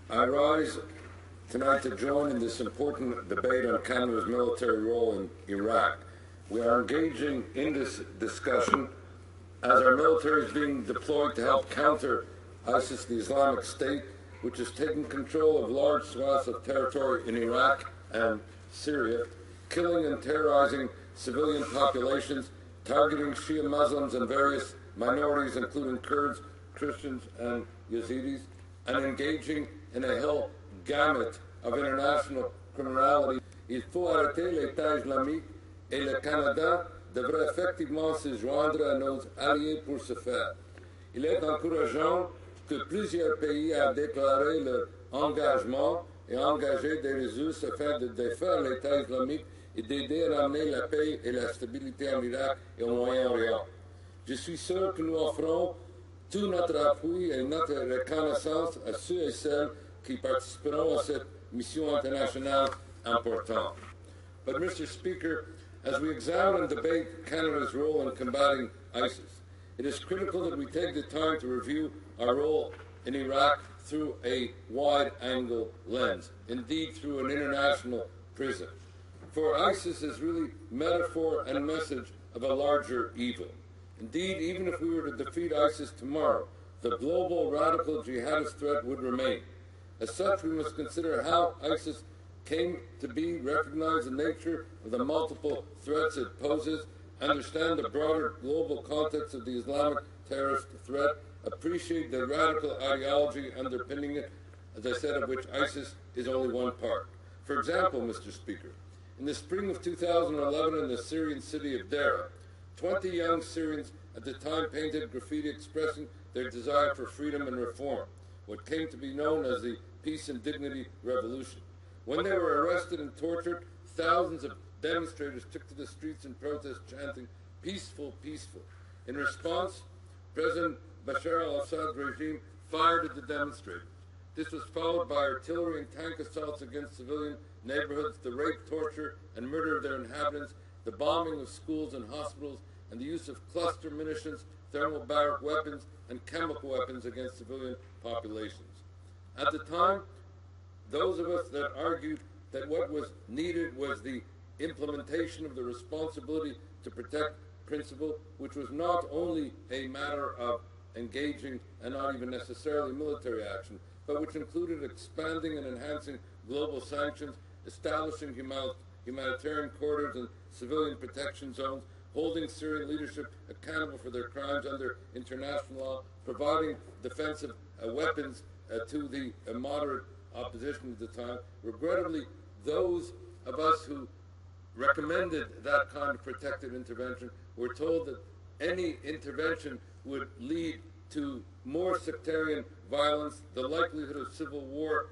I rise tonight to join in this important debate on Canada's military role in Iraq. We are engaging in this discussion as our military is being deployed to help counter ISIS, the Islamic State, which has taken control of large swaths of territory in Iraq and Syria, killing and terrorizing civilian populations, targeting Shia Muslims and various minorities, including Kurds, Christians, and Yazidis, and engaging in a whole gamut of international criminality. Il faut arrêter l'État islamique et le Canada devrait effectivement se joindre à nos alliés pour ce faire. Il est encourageant que plusieurs pays aient déclaré leur engagement et engagé des ressources afin de défaire l'État islamique et d'aider à ramener la paix et la stabilité en Irak et au Moyen-Orient. Je suis sûr que nous offrons tout notre appui et notre reconnaissance à ceux et celles qui participeront à cette mission internationale importante. But, Mr. Speaker, as we examine and debate Canada's role in combating ISIS, it is critical that we take the time to review our role in Iraq through a wide-angle lens, indeed through an international prism. For ISIS is really metaphor and message of a larger evil. Indeed, even if we were to defeat ISIS tomorrow, the global radical jihadist threat would remain. As such, we must consider how ISIS came to be, recognize the nature of the multiple threats it poses, understand the broader global context of the Islamic terrorist threat, appreciate the radical ideology underpinning it, as I said, of which ISIS is only one part. For example, Mr. Speaker, in the spring of 2011 in the Syrian city of Dara, 20 young Syrians at the time painted graffiti expressing their desire for freedom and reform, what came to be known as the Peace and Dignity Revolution. When they were arrested and tortured, thousands of demonstrators took to the streets in protest chanting, "Peaceful, peaceful." In response, President Bashar al-Assad's regime fired at the demonstrators. This was followed by artillery and tank assaults against civilian neighborhoods, the rape, torture, and murder of their inhabitants, the bombing of schools and hospitals, and the use of cluster munitions, thermobaric weapons, and chemical weapons against civilian populations. At the time, those of us that argued that what was needed was the implementation of the responsibility to protect principle, which was not only a matter of engaging and not even necessarily military action, but which included expanding and enhancing global sanctions, establishing humanitarian corridors and civilian protection zones, holding Syrian leadership accountable for their crimes under international law, providing defensive weapons to the moderate opposition at the time. Regrettably, those of us who recommended that kind of protective intervention were told that any intervention would lead to more sectarian violence, the likelihood of civil war,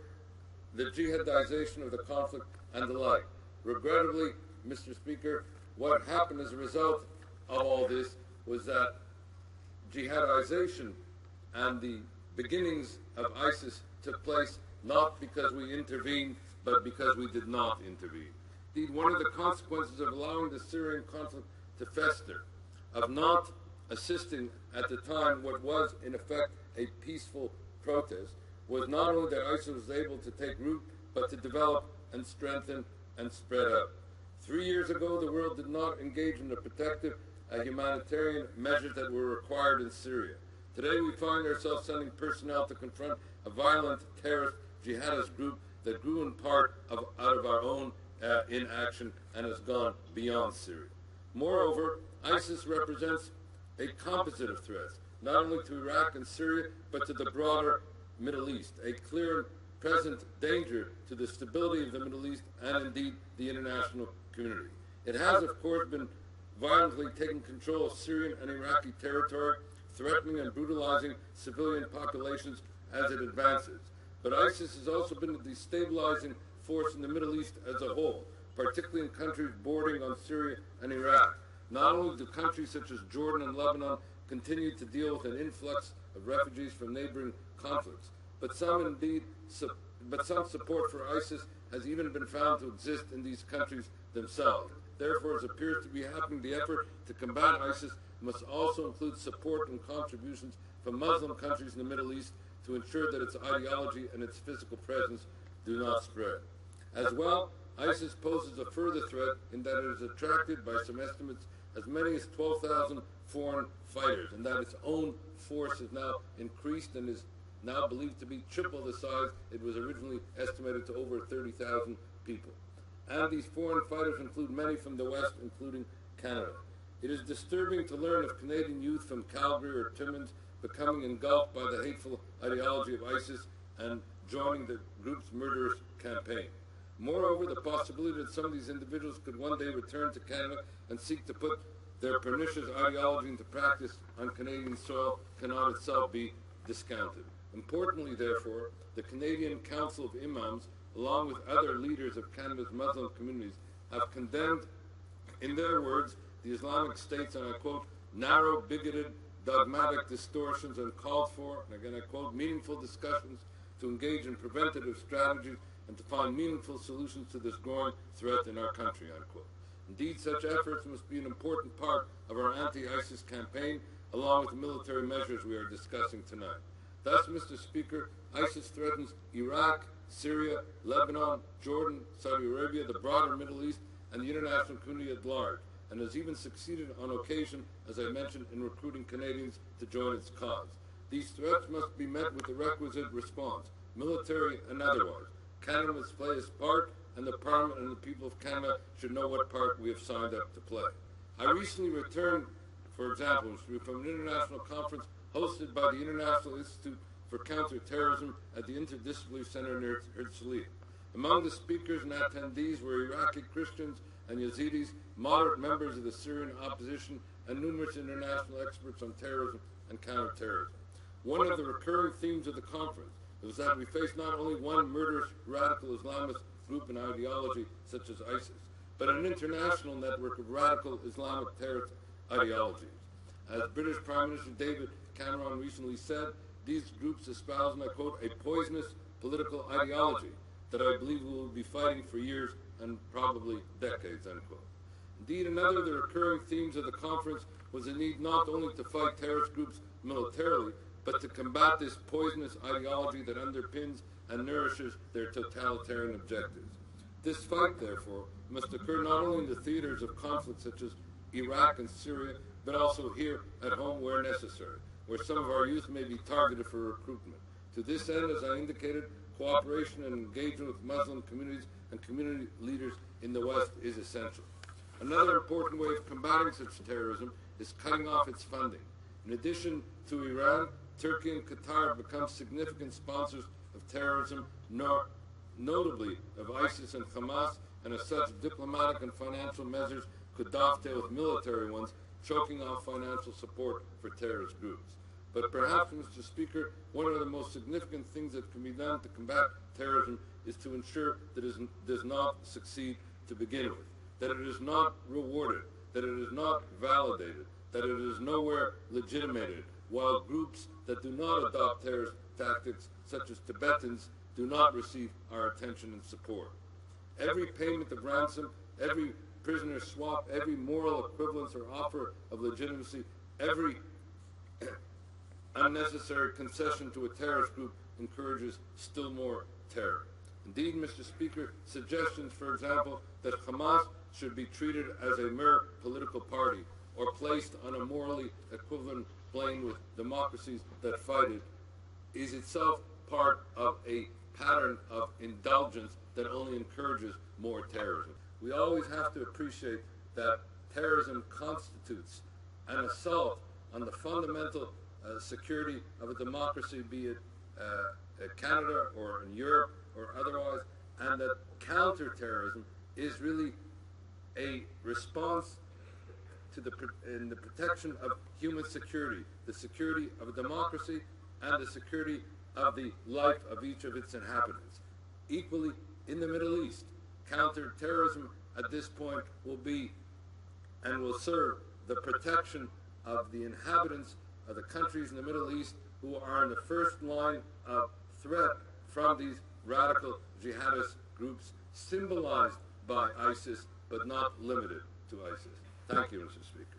the jihadization of the conflict, and the like. Regrettably, Mr. Speaker, what happened as a result of all this was that jihadization and the beginnings of ISIS took place not because we intervened, but because we did not intervene. Indeed, one of the consequences of allowing the Syrian conflict to fester, of not assisting at the time what was in effect a peaceful protest, was not only that ISIS was able to take root, but to develop and strengthen and spread out. 3 years ago, the world did not engage in the protective humanitarian measures that were required in Syria. Today, we find ourselves sending personnel to confront a violent terrorist jihadist group that grew in part out of our own inaction and has gone beyond Syria. Moreover, ISIS represents a composite of threats, not only to Iraq and Syria, but to the broader Middle East, a clear and present danger to the stability of the Middle East and indeed the international community. It has, of course, been violently taking control of Syrian and Iraqi territory, threatening and brutalizing civilian populations as it advances. But ISIS has also been a destabilizing force in the Middle East as a whole, particularly in countries bordering on Syria and Iraq. Not only do countries such as Jordan and Lebanon continue to deal with an influx of refugees from neighboring conflicts, but some support for ISIS has even been found to exist in these countries themselves. Therefore, as appears to be happening, the effort to combat ISIS must also include support and contributions from Muslim countries in the Middle East to ensure that its ideology and its physical presence do not spread. As well, ISIS poses a further threat in that it is attracted, by some estimates, as many as 12,000 foreign fighters, and that its own force has now increased and is now believed to be triple the size it was originally estimated to over 30,000 people. And these foreign fighters include many from the West, including Canada. It is disturbing to learn of Canadian youth from Calgary or Timmins becoming engulfed by the hateful ideology of ISIS and joining the group's murderous campaign. Moreover, the possibility that some of these individuals could one day return to Canada and seek to put their pernicious ideology into practice on Canadian soil cannot itself be discounted. Importantly, therefore, the Canadian Council of Imams, along with other leaders of Canada's Muslim communities, have condemned, in their words, the Islamic State's, and I quote, narrow, bigoted, dogmatic distortions, and called for, and again I quote, meaningful discussions to engage in preventative strategies and to find meaningful solutions to this growing threat in our country, unquote. Indeed, such efforts must be an important part of our anti-ISIS campaign, along with the military measures we are discussing tonight. Thus, Mr. Speaker, ISIS threatens Iraq, Syria, Lebanon, Jordan, Saudi Arabia, the broader Middle East, and the international community at large, and has even succeeded on occasion, as I mentioned, in recruiting Canadians to join its cause. These threats must be met with the requisite response, military and otherwise. Canada must play its part, and the Parliament and the people of Canada should know what part we have signed up to play. I recently returned, for example, from an international conference hosted by the International Institute for Counterterrorism at the Interdisciplinary Center near Herzliya. Among the speakers and attendees were Iraqi Christians and Yazidis, moderate members of the Syrian opposition, and numerous international experts on terrorism and counterterrorism. One of the recurring themes of the conference was that we face not only one murderous radical Islamist group and ideology such as ISIS, but an international network of radical Islamic terrorist ideologies. As British Prime Minister David Cameron recently said, these groups espouse, and I quote, a poisonous political ideology that I believe we will be fighting for years and probably decades, unquote. Indeed, another of the recurring themes of the conference was the need not only to fight terrorist groups militarily, but to combat this poisonous ideology that underpins and nourishes their totalitarian objectives. This fight, therefore, must occur not only in the theaters of conflict such as Iraq and Syria, but also here at home where necessary, where some of our youth may be targeted for recruitment. To this end, as I indicated, cooperation and engagement with Muslim communities and community leaders in the West is essential. Another important way of combating such terrorism is cutting off its funding. In addition to Iran, Turkey and Qatar have become significant sponsors of terrorism, notably of ISIS and Hamas, and as such, diplomatic and financial measures could dovetail with military ones, choking off financial support for terrorist groups. But perhaps, Mr. Speaker, one of the most significant things that can be done to combat terrorism is to ensure that it does not succeed to begin with, that it is not rewarded, that it is not validated, that it is nowhere legitimated, while groups that do not adopt terrorist tactics, such as Tibetans, do not receive our attention and support. Every payment of ransom, every prisoner swap, every moral equivalence or offer of legitimacy, every unnecessary concession to a terrorist group encourages still more terror. Indeed, Mr. Speaker, suggestions, for example, that Hamas should be treated as a mere political party or placed on a morally equivalent plane with democracies that fight it is itself part of a pattern of indulgence that only encourages more terrorism. We always have to appreciate that terrorism constitutes an assault on the fundamental security of a democracy, be it Canada or in Europe or otherwise, and that counterterrorism is really a response to the protection of human security, the security of a democracy and the security of the life of each of its inhabitants. Equally, in the Middle East, counterterrorism at this point will be and will serve the protection of the inhabitants of the countries in the Middle East who are in the first line of threat from these radical jihadist groups symbolized by ISIS, but not limited to ISIS. Thank you, Mr. Speaker.